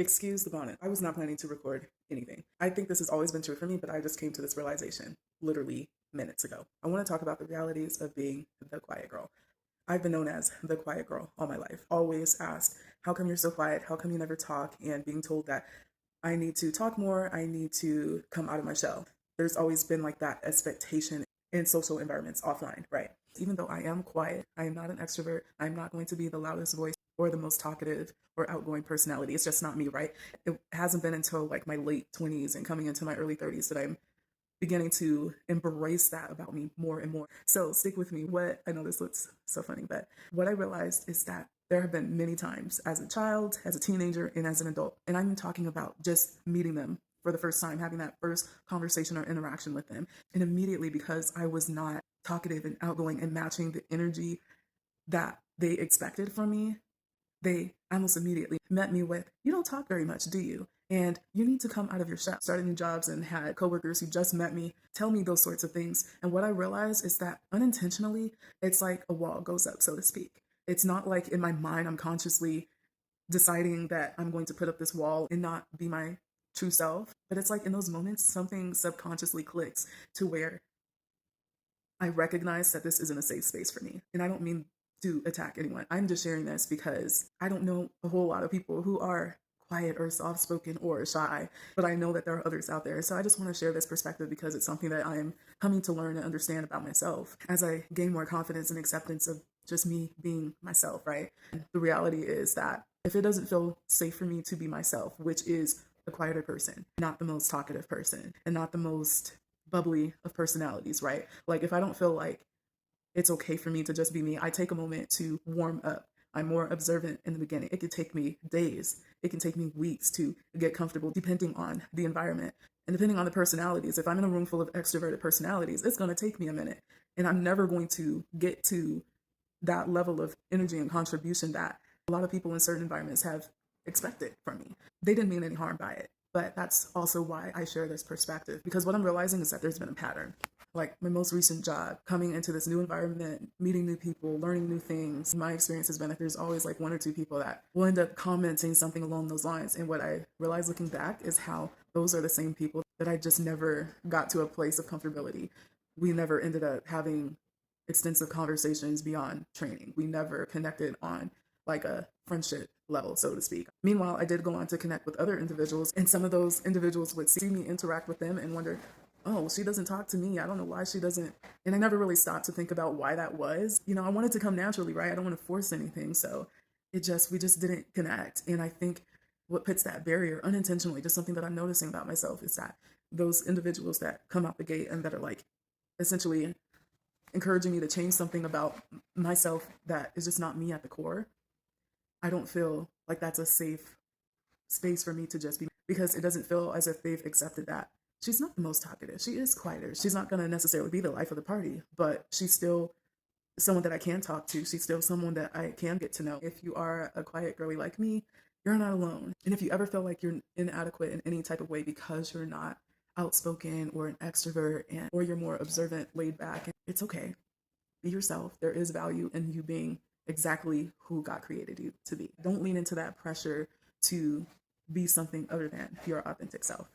Excuse the bonnet. I was not planning to record anything. I think this has always been true for me, but I just came to this realization literally minutes ago. I want to talk about the realities of being the quiet girl. I've been known as the quiet girl all my life. Always asked, how come you're so quiet? How come you never talk? And being told that I need to talk more, I need to come out of my shell. There's always been like that expectation in social environments offline, right? Even though I am quiet, I am not an extrovert, I'm not going to be the loudest voice or the most talkative or outgoing personality. It's just not me, right? It hasn't been until like my late 20s and coming into my early 30s that I'm beginning to embrace that about me more and more. So stick with me. What I know this looks so funny, but what I realized is that there have been many times as a child, as a teenager, and as an adult, and I'm talking about just meeting them for the first time, having that first conversation or interaction with them. And immediately, because I was not talkative and outgoing and matching the energy that they expected from me, they almost immediately met me with, "You don't talk very much, do you? And you need to come out of your shell." Started new jobs and had coworkers who just met me tell me those sorts of things. And what I realized is that unintentionally, it's like a wall goes up, so to speak. It's not like in my mind, I'm consciously deciding that I'm going to put up this wall and not be my true self. But it's like in those moments, something subconsciously clicks to where I recognize that this isn't a safe space for me. And I don't mean to attack anyone. I'm just sharing this because I don't know a whole lot of people who are quiet or soft spoken or shy, but I know that there are others out there. So I just want to share this perspective because it's something that I am coming to learn and understand about myself as I gain more confidence and acceptance of just me being myself, right? And the reality is that if it doesn't feel safe for me to be myself, which is the quieter person, not the most talkative person, and not the most bubbly of personalities, right? Like if I don't feel like it's okay for me to just be me, I take a moment to warm up. I'm more observant in the beginning. It could take me days. It can take me weeks to get comfortable depending on the environment and depending on the personalities. If I'm in a room full of extroverted personalities, it's going to take me a minute. And I'm never going to get to that level of energy and contribution that a lot of people in certain environments have expected from me. They didn't mean any harm by it. But that's also why I share this perspective, because what I'm realizing is that there's been a pattern. Like my most recent job, coming into this new environment, meeting new people, learning new things. My experience has been that there's always like one or two people that will end up commenting something along those lines. And what I realized looking back is how those are the same people that I just never got to a place of comfortability. We never ended up having extensive conversations beyond training. We never connected on like a friendship level, so to speak. Meanwhile, I did go on to connect with other individuals, and some of those individuals would see me interact with them and wonder, oh, she doesn't talk to me. I don't know why she doesn't. And I never really stopped to think about why that was. I wanted to come naturally, right? I don't want to force anything. So we just didn't connect. And I think what puts that barrier unintentionally, just something that I'm noticing about myself, is that those individuals that come out the gate and that are like essentially encouraging me to change something about myself that is just not me at the core, I don't feel like that's a safe space for me to just be, because it doesn't feel as if they've accepted that she's not the most talkative. She is quieter. She's not going to necessarily be the life of the party, but she's still someone that I can talk to. She's still someone that I can get to know. If you are a quiet girly like me, you're not alone. And if you ever feel like you're inadequate in any type of way because you're not outspoken or an extrovert or you're more observant, laid back, it's okay. Be yourself. There is value in you being exactly who God created you to be. Don't lean into that pressure to be something other than your authentic self.